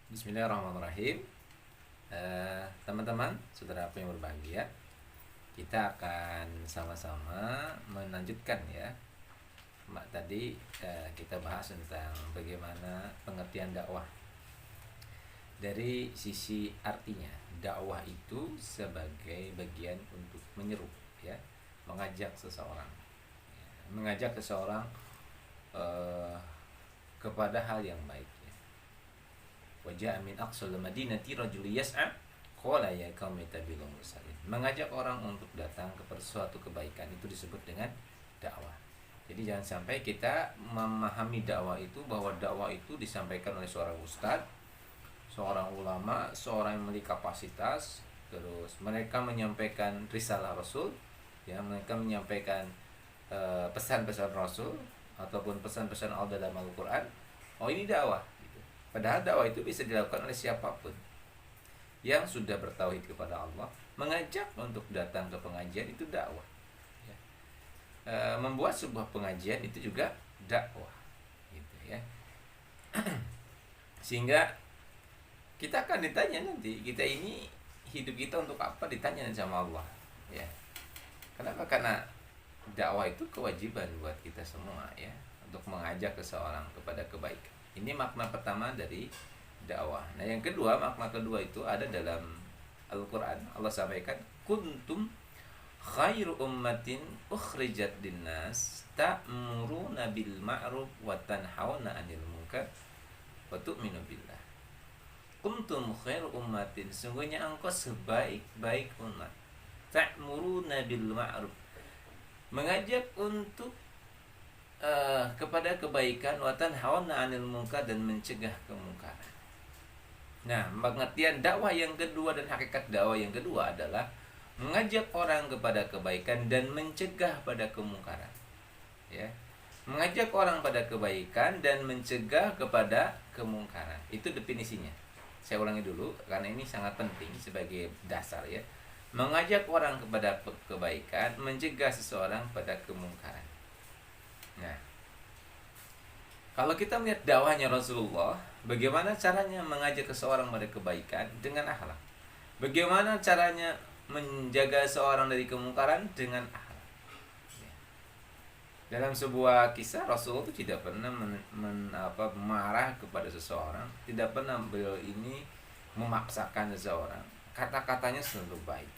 Bismillahirrahmanirrahim. Teman-teman, saudara aku yang berbahagia, kita akan sama-sama melanjutkan ya. Tadi kita bahas tentang bagaimana pengertian dakwah dari sisi artinya. Dakwah itu sebagai bagian untuk menyeru ya, mengajak seseorang, mengajak seseorang kepada hal yang baik. Wajah min aqsal madinati rajul yas'a qala ya qaumi tabi'u mursalin. Mengajak orang untuk datang kepada suatu kebaikan itu disebut dengan dakwah. Jadi jangan sampai kita memahami dakwah itu bahwa dakwah itu disampaikan oleh seorang ustadz, seorang ulama, seorang yang memiliki kapasitas, terus mereka menyampaikan risalah Rasul, ya, mereka menyampaikan pesan-pesan Rasul ataupun pesan-pesan Allah dalam Al-Qur'an. Oh, ini dakwah. Padahal dakwah itu bisa dilakukan oleh siapapun yang sudah bertauhid kepada Allah, mengajak untuk datang ke pengajian itu dakwah. Ya. Membuat sebuah pengajian itu juga dakwah, gitu ya. Sehingga kita akan ditanya nanti, kita ini hidup kita untuk apa, ditanya sama Allah. Ya. Kenapa? Karena dakwah itu kewajiban buat kita semua ya, untuk mengajak seseorang kepada kebaikan. Ini makna pertama dari dakwah. Nah, yang kedua, makna kedua itu ada dalam Al-Qur'an. Allah sampaikan, "Kuntum khairu ummatin ukhrijat linnas ta'muruna bil ma'ruf wa tanhauna 'anil munkar wa tu'minu billah." Kuntum khairu ummatin, sungguhnya engkau sebaik-baik umat. Ta'muruna bil ma'ruf, mengajak untuk kepada kebaikan, watan hawana anil munkar, dan mencegah kemungkaran. Nah, pengertian dakwah yang kedua dan hakikat dakwah yang kedua adalah mengajak orang kepada kebaikan dan mencegah pada kemungkaran. Ya. Mengajak orang pada kebaikan dan mencegah kepada kemungkaran. Itu definisinya. Saya ulangi dulu karena ini sangat penting sebagai dasar ya. Mengajak orang kepada kebaikan, mencegah seseorang pada kemungkaran. Nah, kalau kita melihat dakwahnya Rasulullah, bagaimana caranya mengajak seseorang pada kebaikan dengan akhlak? Bagaimana caranya menjaga seorang dari kemungkaran dengan akhlak? Dalam sebuah kisah, Rasulullah itu tidak pernah marah kepada seseorang, tidak pernah beliau ini memaksakan seseorang. Kata-katanya selalu baik.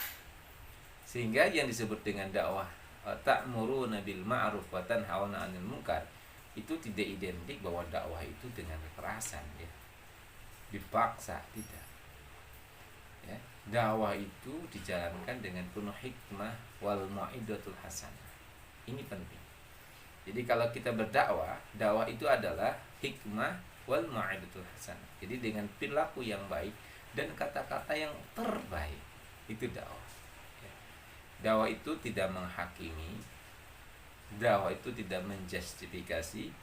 Sehingga yang disebut dengan dakwah ta'muruna bil ma'ruf wa tanhauna 'anil munkar itu tidak identik bahwa dakwah itu dengan kekerasan ya, dipaksa, tidak ya. Dakwah itu dijalankan dengan penuh hikmah wal mau'izatul hasanah. Ini penting. Jadi kalau kita berdakwah, dakwah itu adalah hikmah wal mau'izatul hasanah. Jadi dengan perilaku yang baik dan kata-kata yang terbaik, itu dakwah. Dakwah itu tidak menghakimi, dakwah itu tidak menjustifikasi,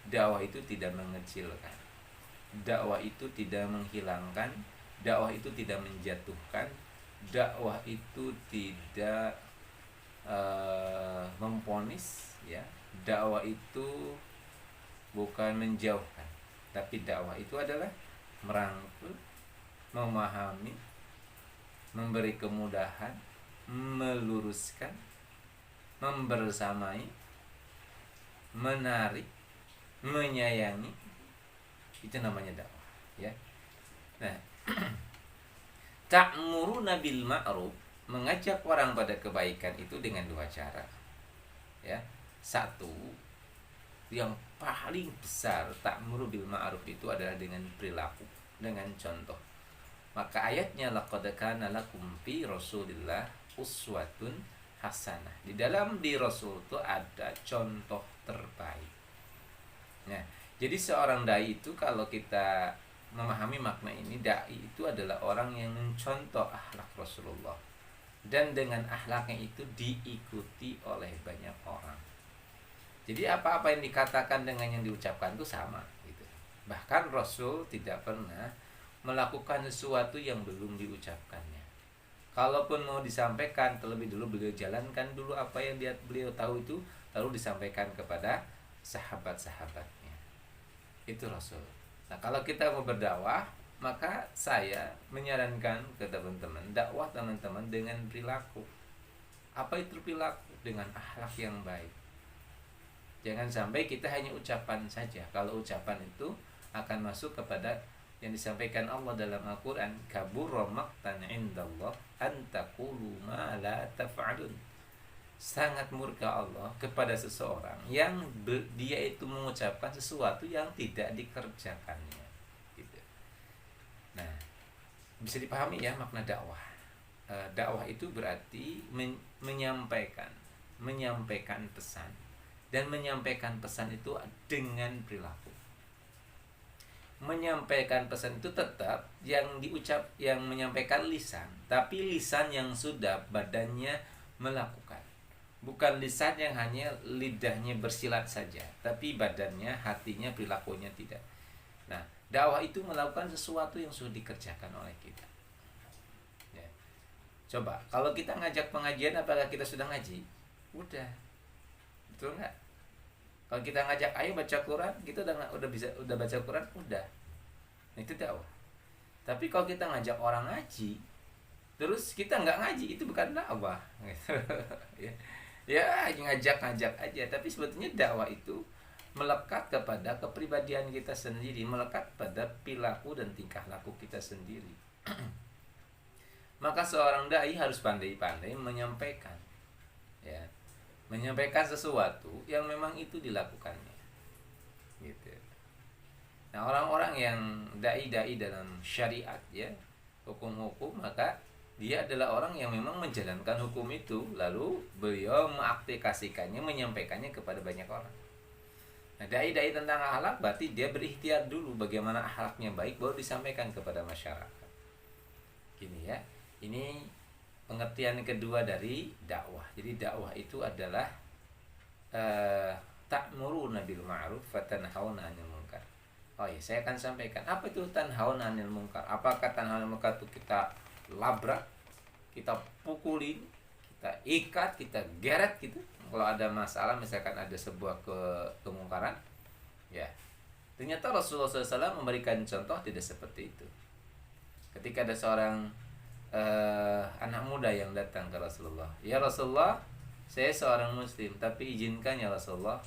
dakwah itu tidak mengecilkan, dakwah itu tidak menghilangkan, dakwah itu tidak menjatuhkan, dakwah itu tidak memvonis ya. Dakwah itu bukan menjauhkan, tapi dakwah itu adalah merangkul, memahami, memberi kemudahan, meluruskan, membersamai, menarik, menyayangi. Itu namanya dakwah ya. Nah, ta'muruna bil ma'ruf, mengajak orang pada kebaikan itu dengan dua cara ya. Satu, yang paling besar ta'muru bil ma'ruf itu adalah dengan perilaku, dengan contoh. Maka ayatnya, laqad kana lakum fi Rasulillah uswatun hasanah. Di dalam di Rasul itu ada contoh terbaik. Nah, jadi seorang dai itu, kalau kita memahami makna ini, dai itu adalah orang yang mencontoh akhlak Rasulullah, dan dengan akhlaknya itu diikuti oleh banyak orang. Jadi apa-apa yang dikatakan dengan yang diucapkan itu sama gitu. Bahkan Rasul tidak pernah melakukan sesuatu yang belum diucapkannya. Kalaupun mau disampaikan, terlebih dulu beliau jalankan dulu apa yang beliau tahu itu, lalu disampaikan kepada sahabat-sahabatnya. Itu Rasul. Nah, kalau kita mau berdakwah, Maka saya menyarankan ke teman-teman, dakwah teman-teman dengan perilaku. Apa itu perilaku? Dengan akhlak yang baik. Jangan sampai kita hanya ucapan saja. Kalau ucapan itu akan masuk kepada yang disampaikan Allah dalam Al-Quran, kabura maqtan indallah an taqulu ma la taf'alun. Sangat murka Allah kepada seseorang yang dia itu mengucapkan sesuatu yang tidak dikerjakannya gitu. Nah, bisa dipahami ya makna dakwah. Dakwah itu berarti menyampaikan pesan, dan menyampaikan pesan itu dengan perilaku. Menyampaikan pesan itu tetap yang menyampaikan lisan, tapi lisan yang sudah badannya melakukan. Bukan lisan yang hanya lidahnya bersilat saja, tapi badannya, hatinya, perilakunya tidak. Nah, dakwah itu melakukan sesuatu yang sudah dikerjakan oleh kita. Ya. Coba, kalau kita ngajak pengajian, apakah kita sudah ngaji? Udah, betul nggak? Kalau kita ngajak ayo baca Quran, kita udah baca Quran, udah. Nah, itu dakwah. Tapi kalau kita ngajak orang ngaji, terus kita nggak ngaji, itu bukan dakwah. Ya ngajak aja. Tapi sebetulnya dakwah itu melekat kepada kepribadian kita sendiri, melekat pada perilaku dan tingkah laku kita sendiri. Maka seorang dai harus pandai-pandai menyampaikan, ya, menyampaikan sesuatu yang memang itu dilakukannya, gitu. Nah, orang-orang yang dai dalam syariat, ya, hukum-hukum, maka dia adalah orang yang memang menjalankan hukum itu, lalu beliau mengaplikasikannya, menyampaikannya kepada banyak orang. Nah, dai tentang akhlak berarti dia berikhtiar dulu bagaimana akhlaknya baik, baru disampaikan kepada masyarakat. Gini ya, ini pengertian kedua dari dakwah. Jadi dakwah itu adalah ta'muruna bil ma'ruf wa tanhauna 'anil munkar. Oh ya, saya akan sampaikan apa itu tanhauna 'anil munkar. Apakah tanhauna 'anil munkar itu kita labrak, kita pukulin, kita ikat, kita geret gitu? Kalau ada masalah, misalkan ada sebuah kemungkaran, ya, ternyata Rasulullah SAW memberikan contoh tidak seperti itu. Ketika ada seorang anak muda yang datang ke Rasulullah, ya Rasulullah, saya seorang muslim, tapi izinkan ya Rasulullah,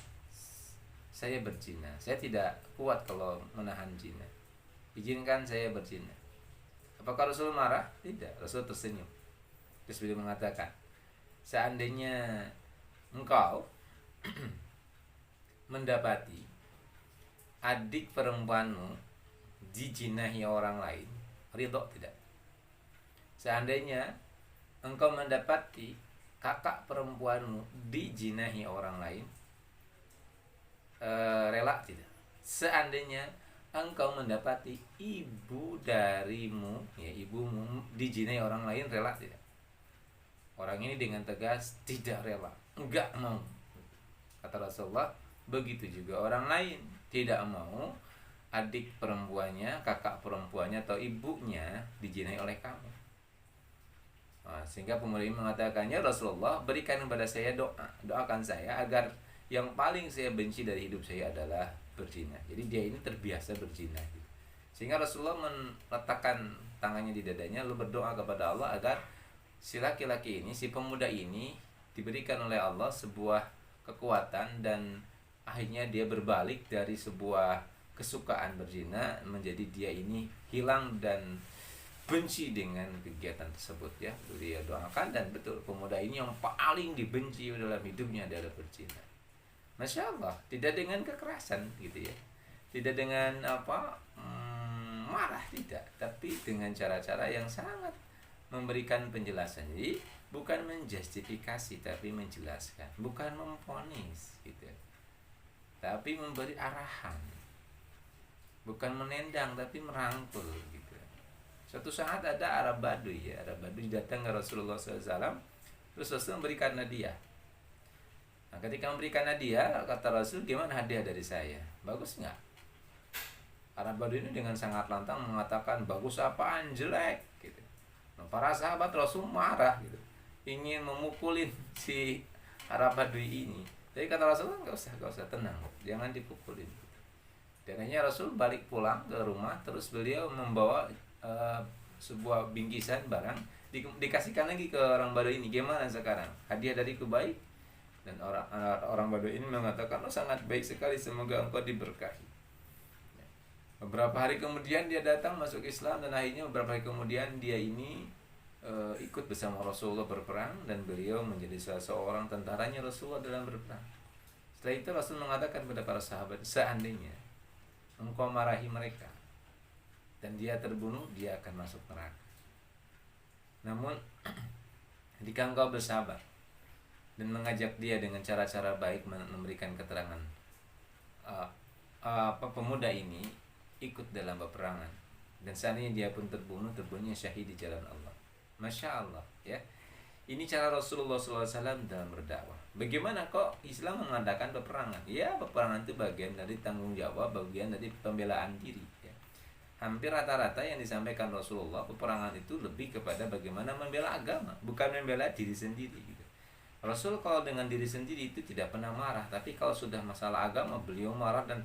saya berzina, saya tidak kuat kalau menahan zina, izinkan saya berzina. Apakah Rasul marah? Tidak, Rasul tersenyum. Terus beliau mengatakan, seandainya engkau mendapati adik perempuanmu dijinahi orang lain, ridho tidak? Seandainya engkau mendapati kakak perempuanmu dijinahi orang lain, rela tidak? Seandainya engkau mendapati ibu darimu, ya ibumu dijinahi orang lain, rela tidak? Orang ini dengan tegas tidak rela, enggak mau. Kata Rasulullah, begitu juga orang lain tidak mau adik perempuannya, kakak perempuannya atau ibunya dijinahi oleh kamu. Nah, sehingga pemuda ini mengatakan, ya Rasulullah, berikan kepada saya doa, doakan saya agar yang paling saya benci dari hidup saya adalah berzina. Jadi dia ini terbiasa berzina gitu. Sehingga Rasulullah meletakkan tangannya di dadanya lalu berdoa kepada Allah agar si laki-laki ini, si pemuda ini diberikan oleh Allah sebuah kekuatan dan akhirnya dia berbalik dari sebuah kesukaan berzina menjadi dia ini hilang dan benci dengan kegiatan tersebut, ya. Dia doakan, dan betul pemuda ini yang paling dibenci dalam hidupnya adalah berzina. Masya Allah, tidak dengan kekerasan gitu ya, tidak dengan marah, tidak, tapi dengan cara-cara yang sangat memberikan penjelasan. Jadi bukan menjustifikasi tapi menjelaskan, bukan memvonis gitu, tapi memberi arahan, bukan menendang tapi merangkul gitu. Suatu saat ada Arab Baduy, ya, Arab Baduy datang ke Rasulullah SAW, terus Rasul memberikan hadiah. Nah, ketika memberikan hadiah, kata Rasul, gimana hadiah dari saya? Bagus nggak? Arab Baduy ini dengan sangat lantang mengatakan, bagus apaan, jelek gitu. Nah, para sahabat Rasul marah gitu, ingin memukulin si Arab Baduy ini. Jadi kata Rasulullah, nggak usah, tenang, jangan dipukulin. Dan akhirnya Rasul balik pulang ke rumah, terus beliau membawa sebuah bingkisan barang, dikasihkan lagi ke orang Baduy ini. Gimana sekarang? Hadiah dariku baik? Dan orang Baduy ini mengatakan, oh sangat baik sekali, semoga engkau diberkahi. Beberapa hari kemudian dia datang masuk Islam, dan akhirnya beberapa hari kemudian dia ini ikut bersama Rasulullah berperang, dan beliau menjadi salah seorang tentaranya Rasulullah dalam berperang. Setelah itu Rasul mengatakan kepada para sahabat, seandainya engkau marahi mereka dan dia terbunuh, dia akan masuk neraka. Namun jika engkau bersabar dan mengajak dia dengan cara-cara baik, memberikan keterangan pemuda ini ikut dalam peperangan, dan seandainya dia pun terbunuhnya syahid di jalan Allah. Masya Allah, ya. Ini cara Rasulullah SAW dalam berdakwah. Bagaimana kok Islam mengadakan peperangan? Ya, peperangan itu bagian dari tanggung jawab, bagian dari pembelaan diri, ya. Hampir rata-rata yang disampaikan Rasulullah, peperangan itu lebih kepada bagaimana membela agama, bukan membela diri sendiri, gitu. Rasul kalau dengan diri sendiri itu tidak pernah marah, tapi kalau sudah masalah agama, beliau marah dan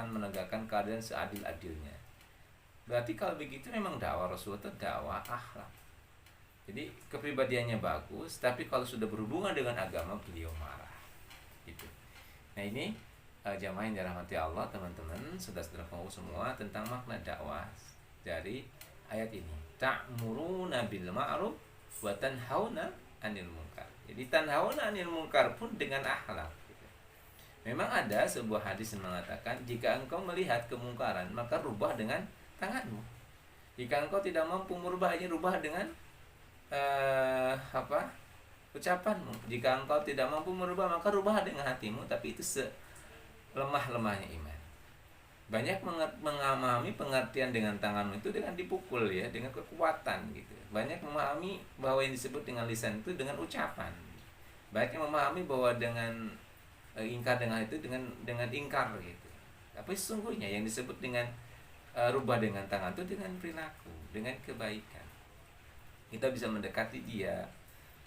menegakkan keadaan seadil-adilnya. Berarti kalau begitu memang dakwah Rasul itu dakwah akhlak. Jadi kepribadiannya bagus, tapi kalau sudah berhubungan dengan agama, beliau marah, gitu. Nah ini jamaah yang dirahmati Allah, teman-teman, saudara-saudaraku semua, tentang makna dakwah dari ayat ini. Ta'muruna bil ma'ruf wa tanhauna 'anil munkar. Jadi tanhauna 'anil munkar pun dengan akhlak, gitu. Memang ada sebuah hadis yang mengatakan, jika engkau melihat kemungkaran, maka rubah dengan tanganmu. Jika engkau tidak mampu merubahnya, rubah dengan ucapanmu. Jika engkau tidak mampu merubah, maka rubah dengan hatimu. Tapi itu selemah-lemahnya iman. Banyak memahami pengertian dengan tanganmu itu dengan dipukul, ya, dengan kekuatan, gitu. Banyak memahami bahwa yang disebut dengan lisan itu dengan ucapan. Banyak yang memahami bahwa dengan ingkar dengan itu dengan ingkar, gitu. Tapi sesungguhnya yang disebut dengan rubah dengan tangan itu dengan perilaku, dengan kebaikan. Kita bisa mendekati dia.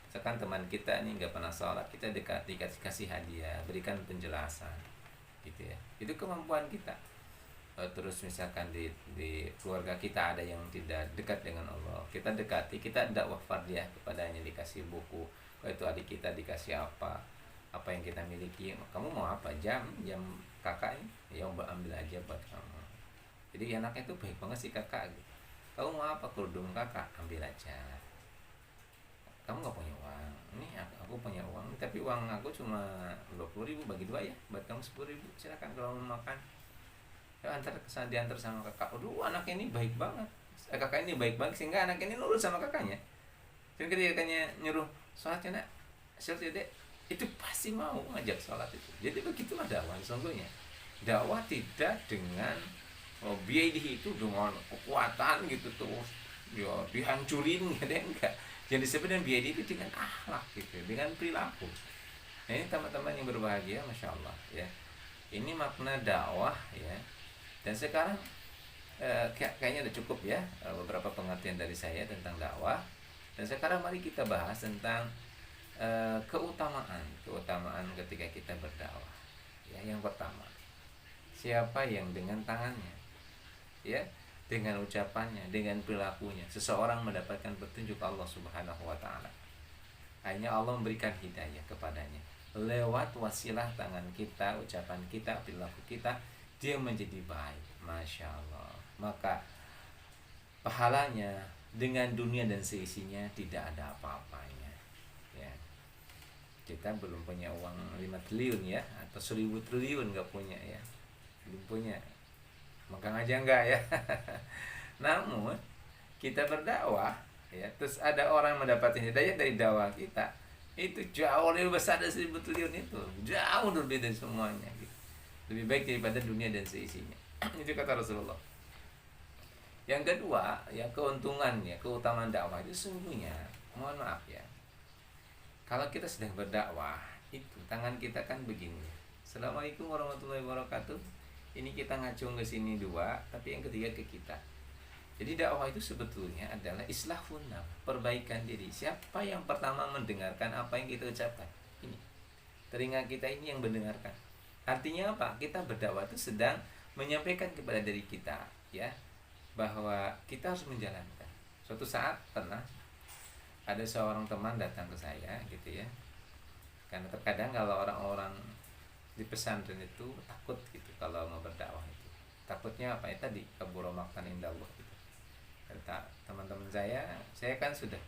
Misalkan teman kita ini nggak pernah sholat, kita dekati, kasih hadiah, berikan penjelasan, gitu ya. Itu kemampuan kita. Terus misalkan di keluarga kita ada yang tidak dekat dengan Allah, kita dekati, kita dakwah fardiyah kepadanya, dikasih buku. Kalau itu adik kita dikasih apa yang kita miliki, kamu mau apa, jam kakak ini, ya ambil aja buat kamu. Jadi anaknya itu baik banget sih kakak, gitu. Kamu mau apa, kerudung kakak, ambil aja. Kamu gak punya uang, ini aku punya uang, tapi uang aku cuma 20.000, bagi 2 ya, buat kamu 10.000, silakan kalau mau makan. Ya diantar sama kakak. Aduh, anak ini baik banget, kakak ini baik banget, sehingga anak ini nurut sama kakaknya. Dan ketika kakaknya nyuruh sholatnya, nak, sholat ya dek, itu pasti mau ngajak sholat itu. Jadi begitulah dakwah sesungguhnya. Dakwah tidak dengan biaya itu dengan kekuatan gitu terus ya dihancurin, gitu, enggak. Yang disebut dengan biaya itu dengan akhlak, gitu, dengan perilaku. Nah, ini teman-teman yang berbahagia, masya Allah, ya. Ini makna dakwah, ya. Dan sekarang kayaknya udah cukup, ya, beberapa pengertian dari saya tentang dakwah. Dan sekarang mari kita bahas tentang keutamaan ketika kita berdakwah. Ya, yang pertama, siapa yang dengan tangannya, ya, dengan ucapannya, dengan perilakunya, seseorang mendapatkan petunjuk Allah Subhanahu wa Ta'ala. Hanya Allah memberikan hidayah kepadanya lewat wasilah tangan kita, ucapan kita, perilaku kita, dia menjadi baik. Masya Allah. Maka pahalanya dengan dunia dan seisinya tidak ada apa-apanya, ya. Kita belum punya uang 5 triliun, ya, atau 1000 triliun, gak punya, ya, belum punya, makan aja enggak, ya. Namun kita berdakwah, ya, terus ada orang mendapatkan hidayah dari dakwah kita, itu jauh lebih besar dari 1000 triliun itu, jauh lebih dari semuanya, gitu. Lebih baik daripada dunia dan seisinya. Itu kata Rasulullah. Yang kedua, ya, keuntungannya, keutamaan dakwah itu sungguhnya, mohon maaf, ya, kalau kita sedang berdakwah, itu tangan kita kan begini. Assalamualaikum warahmatullahi wabarakatuh. Ini kita ngacung ke sini 2, tapi yang ketiga ke kita. Jadi dakwah itu sebetulnya adalah islahun nafs, perbaikan diri. Siapa yang pertama mendengarkan apa yang kita ucapkan? Ini telinga kita ini yang mendengarkan. Artinya apa? Kita berdakwah itu sedang menyampaikan kepada diri kita, ya, bahwa kita harus menjalankan. Suatu saat pernah ada seorang teman datang ke saya gitu ya, karena terkadang kalau orang-orang di pesantren itu takut gitu kalau mau berdakwah itu, takutnya apa ya tadi, kabura maqtan indallah gitu. Kata teman-teman saya kan sudah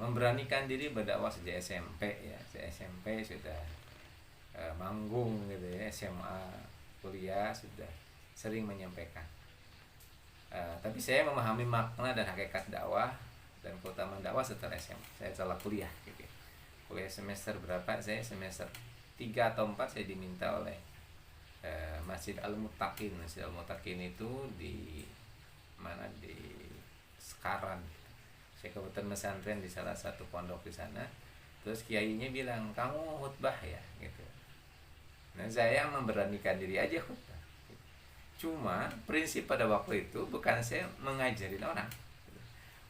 memberanikan diri berdakwah sejak SMP ya, sejak SMP sudah manggung gitu ya, SMA, kuliah sudah sering menyampaikan. Tapi saya memahami makna dan hakikat dakwah dan keutamaan dakwah setelah SMA. Saya setelah kuliah gitu ya. Kuliah semester berapa? Saya semester 3 atau 4 saya diminta oleh Masjid Al-Muttaqin. Masjid Al-Muttaqin itu di mana, di Sekaran. Saya kebetulan pesantren di salah satu pondok di sana. Terus kiainya bilang, "Kamu khutbah ya?" gitu. Nah, saya memberanikan diri aja khutbah. Cuma prinsip pada waktu itu bukan saya mengajarin orang,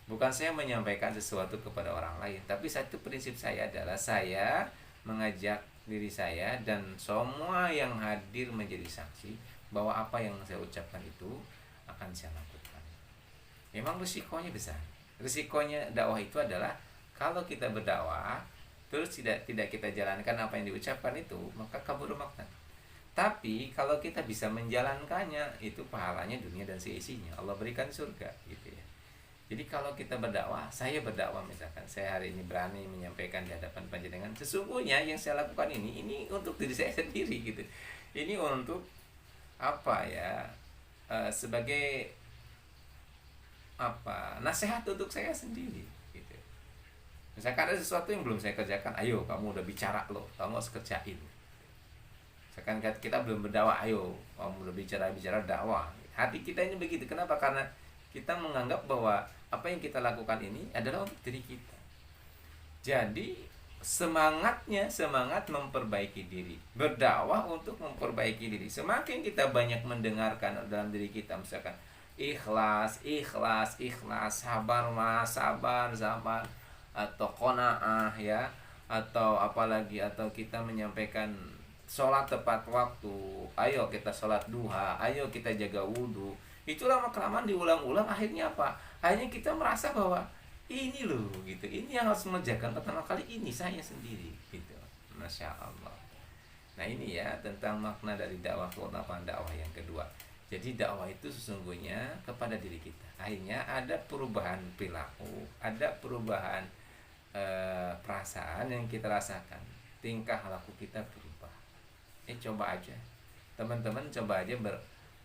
bukan saya menyampaikan sesuatu kepada orang lain, tapi satu prinsip saya adalah saya mengajak diri saya dan semua yang hadir menjadi saksi bahwa apa yang saya ucapkan itu akan saya lakukan. Memang risikonya besar. Risikonya dakwah itu adalah kalau kita berdakwah terus tidak kita jalankan apa yang diucapkan itu, maka kabur makna. Tapi kalau kita bisa menjalankannya, itu pahalanya dunia dan seisinya, Allah berikan surga gitu ya. Jadi kalau kita berdakwah, saya berdakwah misalkan, saya hari ini berani menyampaikan di hadapan panjenengan, sesungguhnya yang saya lakukan ini untuk diri saya sendiri gitu. Ini untuk apa ya? Sebagai apa? Nasihat untuk saya sendiri gitu. Misalkan ada sesuatu yang belum saya kerjakan, ayo kamu udah bicara loh, kamu harus kerjain. Misalkan kita belum berdakwah, ayo kamu udah bicara dakwah. Hati kita ini begitu. Kenapa? Karena kita menganggap bahwa apa yang kita lakukan ini adalah untuk diri kita. Jadi semangat memperbaiki diri, berdakwah untuk memperbaiki diri. Semakin kita banyak mendengarkan dalam diri kita, misalkan ikhlas, sabar mas, sabar, atau qanaah ya, atau apalagi, atau kita menyampaikan sholat tepat waktu, ayo kita sholat duha, ayo kita jaga wudhu. Itu lama-kelamaan diulang-ulang, akhirnya apa? Akhirnya kita merasa bahwa ini loh gitu, ini yang harus mengerjakan pertama kali ini saya sendiri gitu. Masya Allah. Nah ini ya tentang makna dari dakwah, keutamaan dakwah yang kedua. Jadi dakwah itu sesungguhnya kepada diri kita. Akhirnya ada perubahan perilaku, ada perubahan perasaan yang kita rasakan, tingkah laku kita berubah. Coba aja teman-teman, coba aja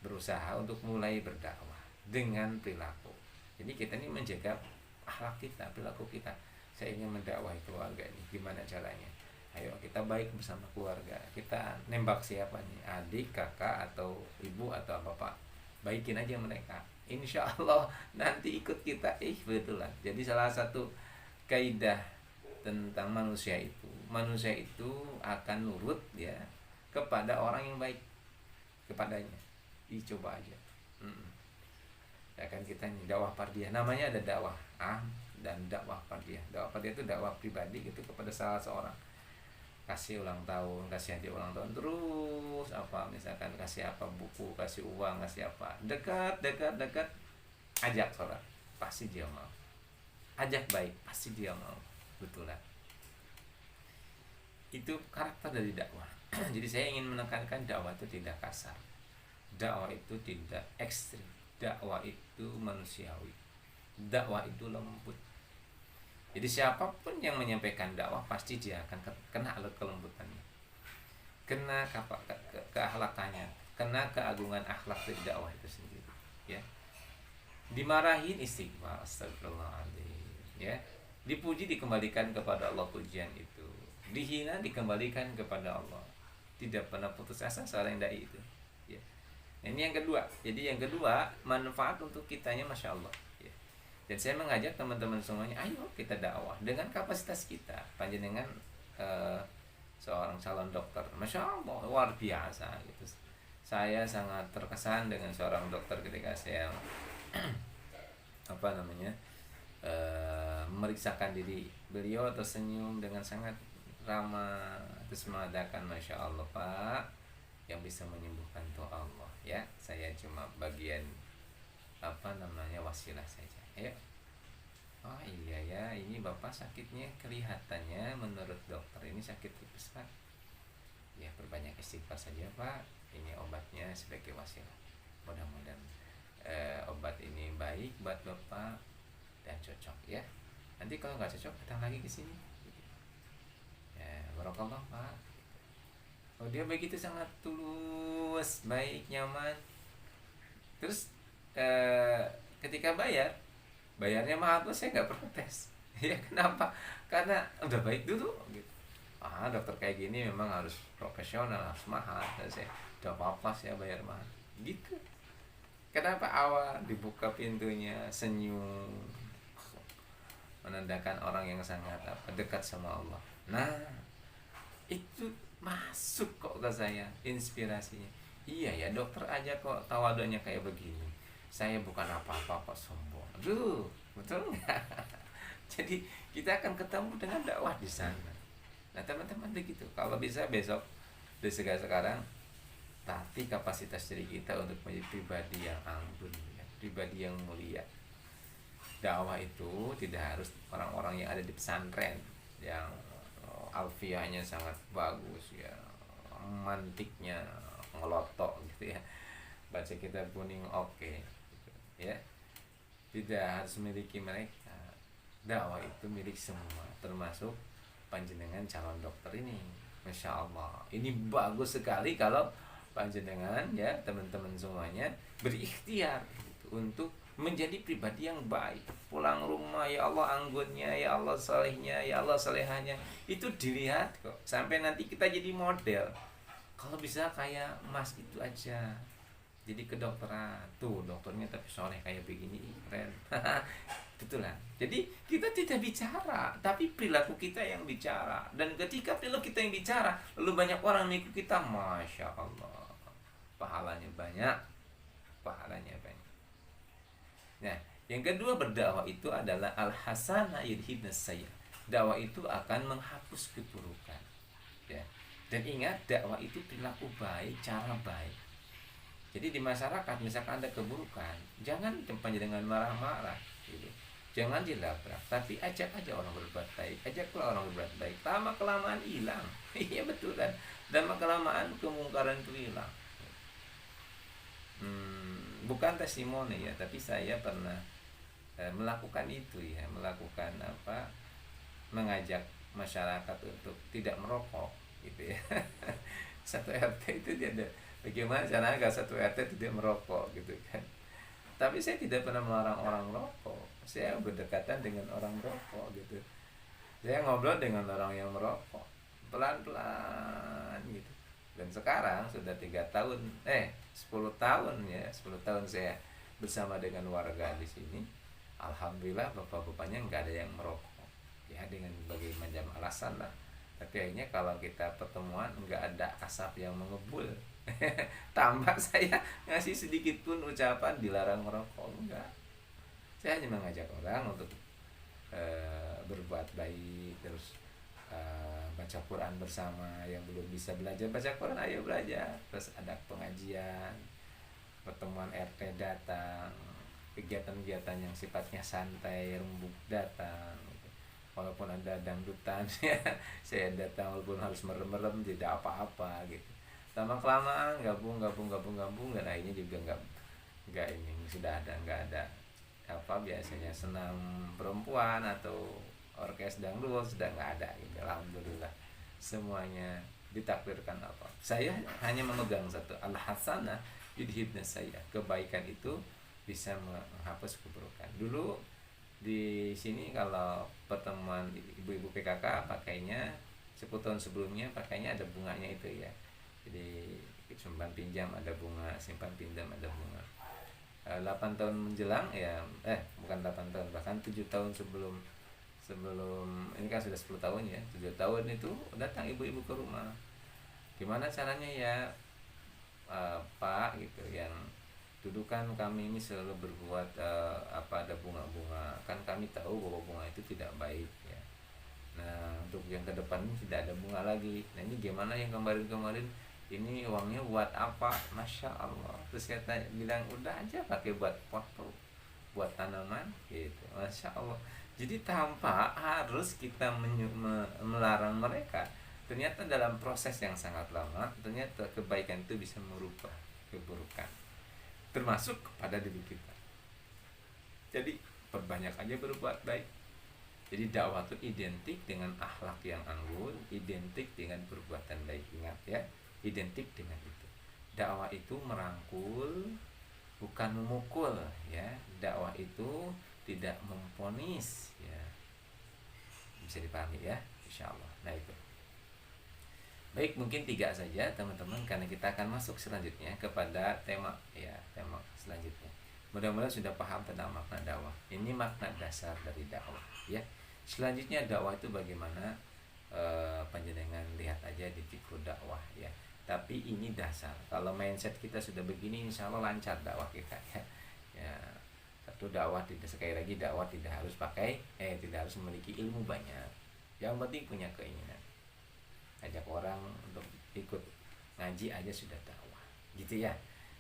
berusaha untuk mulai berdakwah dengan perilaku. Jadi kita ini menjaga akhlak kita, perilaku kita. Saya ingin mendakwahi keluarga ini, gimana caranya? Ayo kita baik bersama keluarga. Kita nembak siapa nih, adik, kakak, atau ibu, atau bapak, baikin aja mereka. Insya Allah nanti ikut kita. Betulan. Jadi salah satu kaidah tentang manusia itu akan nurut ya kepada orang yang baik kepadanya. Coba aja. Ya kan kita ini dakwah fardiyah, namanya ada dakwah dan dakwah fardiyah. Dakwah fardiyah itu dakwah pribadi gitu kepada salah seorang. Kasih ulang tahun, kasih hadiah ulang tahun, terus apa misalkan kasih apa, buku, kasih uang, kasih apa, dekat, ajak sholat, pasti dia mau. Ajak baik, pasti dia mau. Betulan. Itu karakter dari dakwah. Jadi saya ingin menekankan dakwah itu tidak kasar, dakwah itu tidak ekstrim, dakwah itu manusiawi, dakwah itu lembut. Jadi siapapun yang menyampaikan dakwah pasti dia akan kena kelembutannya, kena keakhlakannya, kena keagungan akhlak dari dakwah itu sendiri ya. Dimarahin istighfar, astagfirullahaladzim ya. Dipuji dikembalikan kepada Allah pujian itu, dihina dikembalikan kepada Allah. Tidak pernah putus asa seorang dai itu ya. Ini yang kedua. Jadi yang kedua, manfaat untuk kitanya Masya Allah ya. Dan saya mengajak teman-teman semuanya, ayo kita dakwah dengan kapasitas kita. Panjenengan seorang calon dokter, Masya Allah luar biasa gitu. Saya sangat terkesan dengan seorang dokter ketika saya memeriksakan diri. Beliau tersenyum dengan sangat ramah, terus mengatakan, Masya Allah Pak, yang bisa menyembuhkan itu Allah ya. Saya cuma bagian wasilah saja ya. Oh iya ya, ini bapak sakitnya kelihatannya menurut dokter ini sakit tipes pak. Ya perbanyak istighfar saja pak, ini obatnya sebagai wasilah. Mudah-mudahan obat ini baik buat bapak dan cocok ya. Nanti kalau nggak cocok datang lagi ke sini ya. Barakallah pak. Oh dia begitu sangat tulus, baik, nyaman. Terus ketika bayarnya mahal tuh saya nggak protes. Ya kenapa? Karena udah baik dulu gitu. Dokter kayak gini memang harus profesional, harus mahal. Dan saya udah apa-apa saya bayar mahal gitu. Kenapa awal dibuka pintunya senyum, menandakan orang yang sangat dekat sama Allah. Nah itu masuk kok ke saya inspirasinya. Iya ya, dokter aja kok tawadunya kayak begini. Saya bukan apa-apa kok sombong. Aduh, betul nggak? Jadi kita akan ketemu dengan dakwah di sana. Nah teman-teman begitu. Kalau bisa besok di sekarang latih kapasitas diri kita untuk menjadi pribadi yang anggun, ya, pribadi yang mulia. Dakwah itu tidak harus orang-orang yang ada di pesantren yang alfiahnya sangat bagus ya, mantiknya ngelotok gitu ya, baca kitab kuning oke gitu, ya tidak harus memiliki mereka. Dakwah itu milik semua, termasuk panjenengan calon dokter ini. Masya Allah, ini bagus sekali kalau panjenengan ya teman-teman semuanya berikhtiar gitu, untuk menjadi pribadi yang baik. Pulang rumah ya Allah anggunnya, ya Allah salehnya, ya Allah salehanya, itu dilihat kok. Sampai nanti kita jadi model. Kalau bisa kayak Mas itu aja, jadi kedokteran tuh, dokternya tapi soleh kayak begini, keren. Betulan. Jadi kita tidak bicara, tapi perilaku kita yang bicara. Dan ketika perilaku kita yang bicara, lalu banyak orang mengikut kita, masya Allah, pahalanya banyak, pahalanya banyak. Nah, yang kedua, berdakwah itu adalah al-hasanah yudhibnas sayyi'ah. Dakwah itu akan menghapus keburukan. Ya. Dan ingat, dakwah itu perilaku baik, cara baik. Jadi di masyarakat, misalkan ada keburukan, jangan dengan marah-marah, gitu. Jangan dilabrak, tapi ajak aja orang berbuat baik, ajaklah orang berbuat baik. Lama kelamaan hilang. Iya betul kan? Dan lama kelamaan kemungkaran itu hilang. Bukan testimoni ya, tapi saya pernah melakukan itu ya, melakukan mengajak masyarakat untuk tidak merokok gitu ya. Satu RT itu dia ada bagaimana caranya agar satu RT tidak merokok gitu kan. Tapi saya tidak pernah melarang orang merokok. Saya berdekatan dengan orang merokok gitu. Saya ngobrol dengan orang yang merokok pelan-pelan gitu. Dan sekarang sudah 10 tahun ya, 10 tahun saya bersama dengan warga di sini. Alhamdulillah bapak-bapaknya nggak ada yang merokok. Ya dengan berbagai macam alasan lah. Tapi akhirnya kalau kita pertemuan nggak ada asap yang mengebul. Tambah saya ngasih sedikit pun ucapan dilarang merokok, enggak. Saya hanya mengajak orang untuk berbuat baik, terus baca Quran bersama. Yang belum bisa belajar baca Quran, ayo belajar. Terus ada pengajian, pertemuan RT datang, kegiatan-kegiatan yang sifatnya santai, rembuk datang. Walaupun ada dangdutan ya, saya datang walaupun harus merem-merem, tidak apa-apa gitu. Lama kelamaan gabung, dan akhirnya juga nggak ini sudah nggak ada biasanya senam perempuan atau orkes dangdut sudah nggak ada gitu. Alhamdulillah semuanya ditakdirkan Allah. Saya hanya memegang satu, al-hasanah yudhibnas sayyi'ah. Kebaikan itu bisa menghapus keburukan. Dulu di sini kalau pertemuan ibu-ibu PKK pakainya 10 tahun sebelumnya pakainya ada bunganya itu ya. Jadi simpan pinjam ada bunga, simpan pinjam ada bunga. 8 tahun menjelang ya, bukan 8 tahun, bahkan 7 tahun sebelum ini kan sudah 10 tahun ya, 7 tahun itu datang ibu-ibu ke rumah. Gimana caranya ya Pak gitu, yang dulu kan kami ini selalu berbuat ada bunga-bunga, kan kami tahu bahwa bunga itu tidak baik ya. Nah untuk yang ke depan ini tidak ada bunga lagi. Nah ini gimana yang kemarin-kemarin ini uangnya buat apa, masya Allah. Terus kita bilang udah aja pakai buat foto, buat tanaman gitu, masya Allah. Jadi tanpa harus kita melarang mereka, ternyata dalam proses yang sangat lama ternyata kebaikan itu bisa merubah keburukan, termasuk kepada diri kita. Jadi perbanyak aja berbuat baik. Jadi dakwah itu identik dengan akhlak yang anggun, identik dengan perbuatan baik. Ingat ya, identik dengan itu. Dakwah itu merangkul, bukan memukul ya. Dakwah itu tidak memponis ya. Bisa dipahami ya, insyaallah. Nah itu. Baik, mungkin 3 saja teman-teman, karena kita akan masuk selanjutnya kepada tema ya, tema selanjutnya. Mudah-mudahan sudah paham tentang makna dakwah. Ini makna dasar dari dakwah ya. Selanjutnya dakwah itu bagaimana, panjenengan lihat aja di fikih dakwah ya. Tapi ini dasar. Kalau mindset kita sudah begini, insya Allah lancar dakwah kita ya. Ya, satu dakwah tidak, sekali lagi dakwah tidak harus tidak harus memiliki ilmu banyak. Yang penting punya keinginan. Ajak orang untuk ikut ngaji aja sudah dakwah. Gitu ya.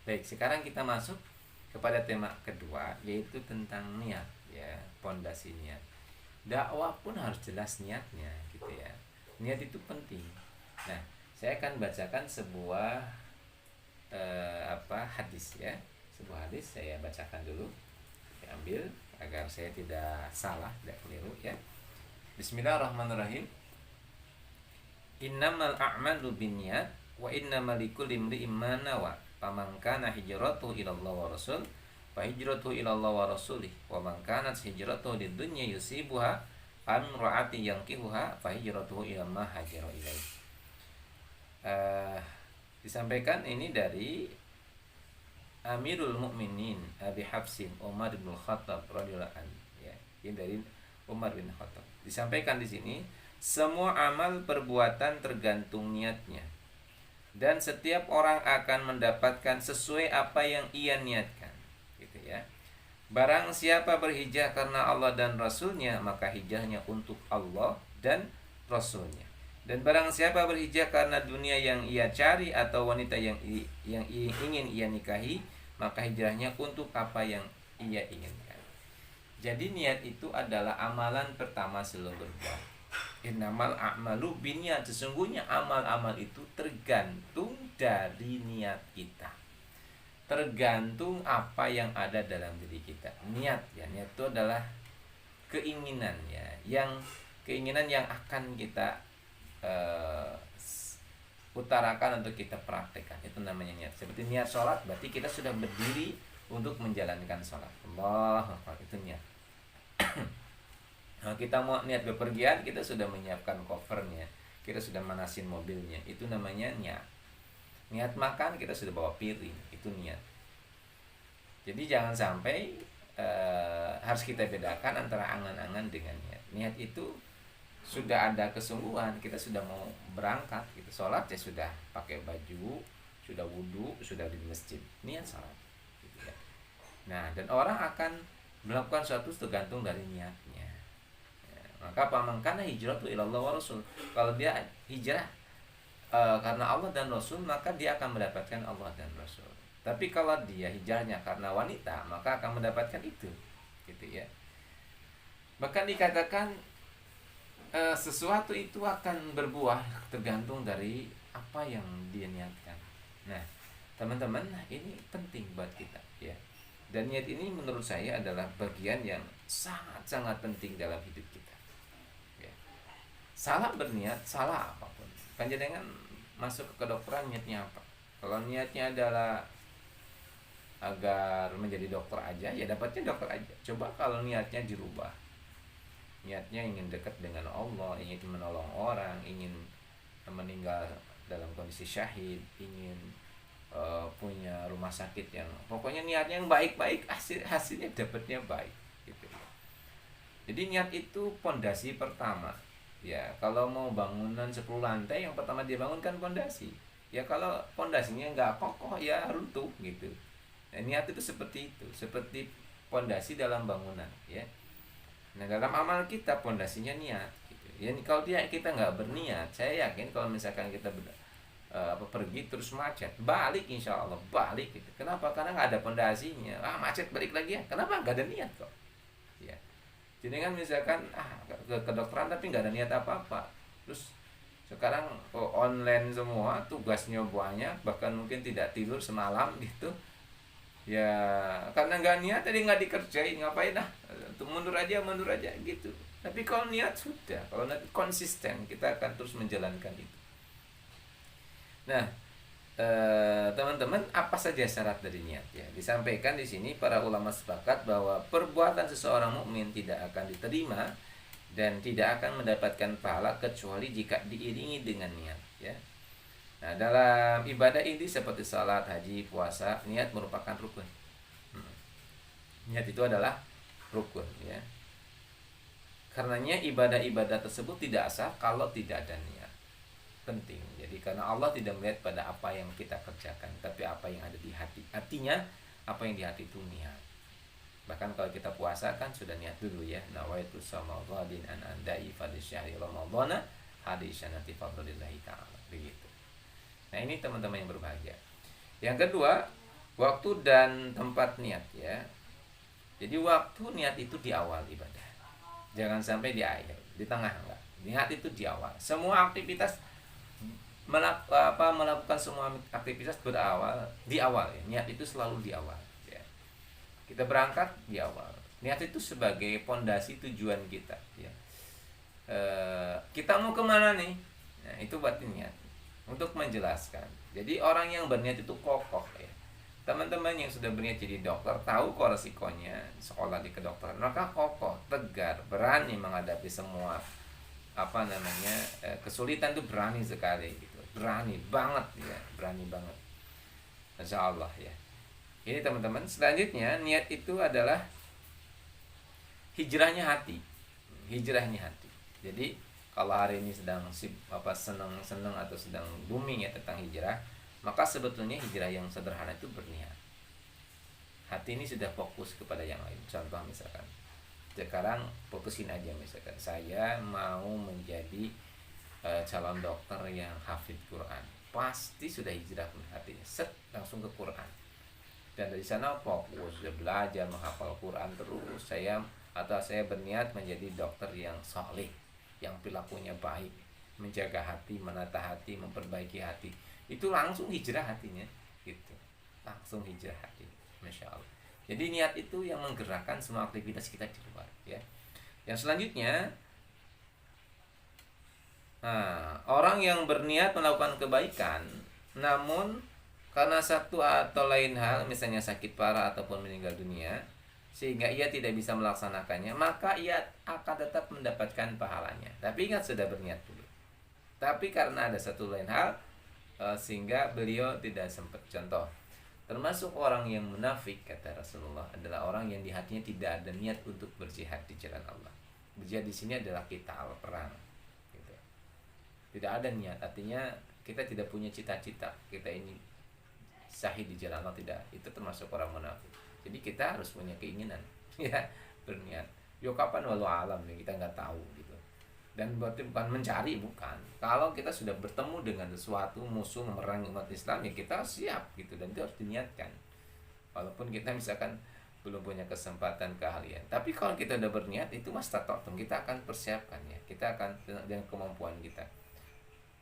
Baik, sekarang kita masuk kepada tema kedua, yaitu tentang niat ya, pondasi niat. Dakwah pun harus jelas niatnya gitu ya. Niat itu penting. Nah, saya akan bacakan sebuah hadis ya. Sebuah hadis saya bacakan dulu. Saya ambil agar saya tidak salah, tidak keliru ya. Bismillahirrahmanirrahim. Innamal a'malu binniyat wa innamal likulli imri'in ma nawa. Faman kana hijratuhu ila Allah wa rasul fa hijratuhu ila Allah wa rasulih, wa man kanat hijratuhu lidunya yusibuha amra'ati yankihuha fa hijratuhu ila ma hajara ilaih. Disampaikan ini dari Amirul Mukminin Abi Hafsin Umar bin Khattab radhiyallahu anhu ya. Ini dari Umar bin Khattab. Disampaikan di sini, semua amal perbuatan tergantung niatnya, dan setiap orang akan mendapatkan sesuai apa yang ia niatkan gitu ya. Barang siapa berhijrah karena Allah dan Rasulnya, maka hijrahnya untuk Allah dan Rasulnya. Dan barang siapa berhijrah karena dunia yang ia cari atau wanita yang ingin ia nikahi, maka hijrahnya untuk apa yang ia inginkan. Jadi niat itu adalah amalan pertama sebelum berbuat. Innamal a'malu binniyat, sesungguhnya amal-amal itu tergantung dari niat kita. Tergantung apa yang ada dalam diri kita. Niat ya, niat itu adalah keinginan ya, keinginan yang akan kita utarakan untuk kita praktekkan. Itu namanya niat. Seperti niat sholat, berarti kita sudah berdiri untuk menjalankan sholat. Allah, itu niat. Nah, kita mau niat bepergian, kita sudah menyiapkan covernya, kita sudah manasin mobilnya, itu namanya niat. Niat makan, kita sudah bawa piring, itu niat. Jadi jangan sampai harus kita bedakan antara angan-angan dengan niat. Niat itu sudah ada kesungguhan, kita sudah mau berangkat, gitu. Sholat ya sudah pakai baju, sudah wudhu, sudah di masjid, niat sholat gitu ya. Nah, dan orang akan melakukan sesuatu tergantung dari niatnya. Maka pamangkana hijratu ilallah wa rasul, kalau dia hijrah karena Allah dan Rasul, maka dia akan mendapatkan Allah dan Rasul. Tapi kalau dia hijrahnya karena wanita, maka akan mendapatkan itu gitu ya. Bahkan dikatakan sesuatu itu akan berbuah tergantung dari apa yang dia niatkan. Nah, teman-teman, ini penting buat kita ya. Dan niat ini menurut saya adalah bagian yang sangat-sangat penting dalam hidup kita. Salah berniat, salah apapun. Panjenengan masuk ke kedokteran, niatnya apa? Kalau niatnya adalah agar menjadi dokter aja, ya dapatnya dokter aja. Coba kalau niatnya dirubah, niatnya ingin dekat dengan Allah, ingin menolong orang, ingin meninggal dalam kondisi syahid, ingin punya rumah sakit yang pokoknya niatnya yang baik-baik, hasilnya dapatnya baik gitu. Jadi niat itu pondasi pertama. Ya, kalau mau bangunan 10 lantai, yang pertama dia bangun kan pondasi. Ya kalau pondasinya nggak kokoh, ya runtuh gitu. Nah, niat itu seperti itu, seperti pondasi dalam bangunan ya. Nah, dalam amal kita pondasinya niat gitu. Ya kalau kita nggak berniat, saya yakin kalau misalkan kita pergi terus macet, balik insya Allah balik gitu. Kenapa? Karena nggak ada pondasinya. Macet balik lagi ya. Kenapa? Nggak ada niat kok. Ya. Jadi kan misalkan ke kedokteran tapi nggak ada niat apa-apa. Terus sekarang online semua, tugasnya banyak, bahkan mungkin tidak tidur semalam gitu. Ya karena nggak niat tadi nggak dikerjain, ngapain untuk mundur aja gitu. Tapi kalau niat sudah, kalau nanti konsisten kita akan terus menjalankan itu. Nah, teman-teman, apa saja syarat dari niat ya? Disampaikan di sini para ulama sepakat bahwa perbuatan seseorang mukmin tidak akan diterima dan tidak akan mendapatkan pahala kecuali jika diiringi dengan niat ya. Nah, dalam ibadah ini seperti salat, haji, puasa, niat merupakan rukun. Niat itu adalah rukun ya. Karenanya ibadah-ibadah tersebut tidak sah kalau tidak ada niat. Penting. Jadi karena Allah tidak melihat pada apa yang kita kerjakan, tapi apa yang ada di hati. Artinya apa yang di hati itu niat. Bahkan kalau kita puasa kan sudah niat dulu ya. Nawaitu samawadin an andai fadli syahri ramadhana hadisanati fadlillahi ta'ala. Begitu. Nah, ini teman-teman yang berbahagia. Yang kedua, waktu dan tempat niat ya. Jadi waktu niat itu di awal ibadah. Jangan sampai di akhir, di tengah enggak. Niat itu di awal. Semua aktivitas melakukan semua aktivitas berawal di awal ya. Niat itu selalu di awal ya. Kita berangkat di awal. Niat itu sebagai pondasi tujuan kita ya. Kita mau kemana nih? Nah, itu buat niat. Untuk menjelaskan. Jadi orang yang berniat itu kokoh ya. Teman-teman yang sudah berniat jadi dokter tahu kok resikonya sekolah di kedokteran. Maka kokoh, tegar, berani menghadapi semua kesulitan itu, berani sekali gitu. Berani banget ya, berani banget. Masya Allah ya. Ini teman-teman, selanjutnya niat itu adalah hijrahnya hati. Hijrahnya hati. Jadi kalau hari ini sedang senang atau sedang booming ya tentang hijrah, maka sebetulnya hijrah yang sederhana itu berniat. Hati ini sudah fokus kepada yang lain. Contoh misalkan, sekarang fokusin aja misalkan saya mau menjadi calon dokter yang hafid Quran. Pasti sudah hijrah hatinya, langsung ke Quran. Dan dari sana fokus, belajar menghafal Quran terus. Saya berniat menjadi dokter yang soleh, yang perilakunya baik, menjaga hati, menata hati, memperbaiki hati. Itu langsung hijrah hatinya gitu. Langsung hijrah hati. Masya Allah. Jadi niat itu yang menggerakkan semua aktivitas kita di luar ya. Yang selanjutnya, orang yang berniat melakukan kebaikan namun karena satu atau lain hal, misalnya sakit parah ataupun meninggal dunia, sehingga ia tidak bisa melaksanakannya, maka ia akan tetap mendapatkan pahalanya. Tapi ingat, sudah berniat dulu. Tapi karena ada satu lain hal, sehingga beliau tidak sempat. Contoh, termasuk orang yang munafik kata Rasulullah adalah orang yang di hatinya tidak ada niat untuk berjihad di jalan Allah. Berjihad di sini adalah qital, perang gitu. Tidak ada niat, artinya kita tidak punya cita-cita kita ini syahid di jalan Allah, tidak. Itu termasuk orang munafik. Jadi kita harus punya keinginan ya, berniat. Kapan walau alam nih, kita nggak tahu gitu. Dan berarti bukan mencari, bukan. Kalau kita sudah bertemu dengan sesuatu musuh memerangi umat Islam, ya kita siap gitu, dan itu harus diniatkan. Walaupun kita misalkan belum punya kesempatan, keahlian. Tapi kalau kita udah berniat, itu mastata'tum, kita akan persiapkan ya. Kita akan dengan kemampuan kita.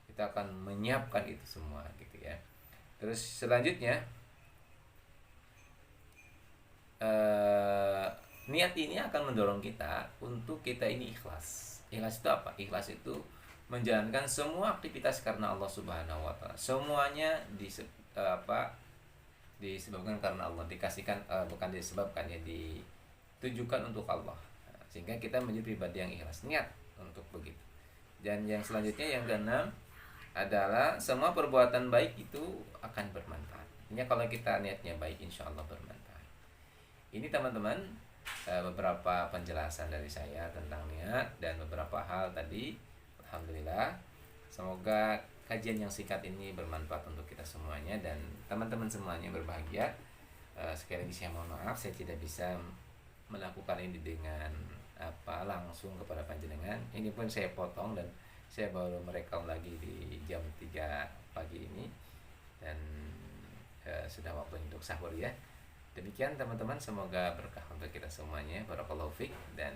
Kita akan menyiapkan itu semua gitu ya. Terus selanjutnya, niat ini akan mendorong kita untuk kita ini ikhlas. Ikhlas itu apa? Ikhlas itu menjalankan semua aktivitas karena Allah Subhanahu wa taala. Semuanya disebabkan karena Allah, dikasihkan bukan disebabkan ya, ditujukan untuk Allah. Sehingga kita menjadi pribadi yang ikhlas, niat untuk begitu. Dan yang selanjutnya, yang keenam adalah semua perbuatan baik itu akan bermanfaat. Ini kalau kita niatnya baik, insya Allah bermanfaat. Ini teman-teman, beberapa penjelasan dari saya tentang niat dan beberapa hal tadi. Alhamdulillah, semoga kajian yang singkat ini bermanfaat untuk kita semuanya dan teman-teman semuanya berbahagia. Sekali lagi saya mohon maaf, saya tidak bisa melakukan ini dengan langsung kepada panjenengan. Ini pun saya potong dan saya baru merekam lagi di jam 3 pagi ini, dan sudah waktu untuk sahur ya. Demikian teman-teman, semoga berkah untuk kita semuanya. Barakallahu fiik. Dan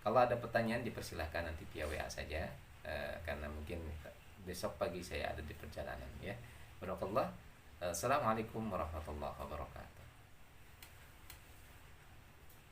kalau ada pertanyaan dipersilahkan nanti via WA saja, karena mungkin besok pagi saya ada di perjalanan ya. Barakallah. Assalamualaikum warahmatullahi wabarakatuh.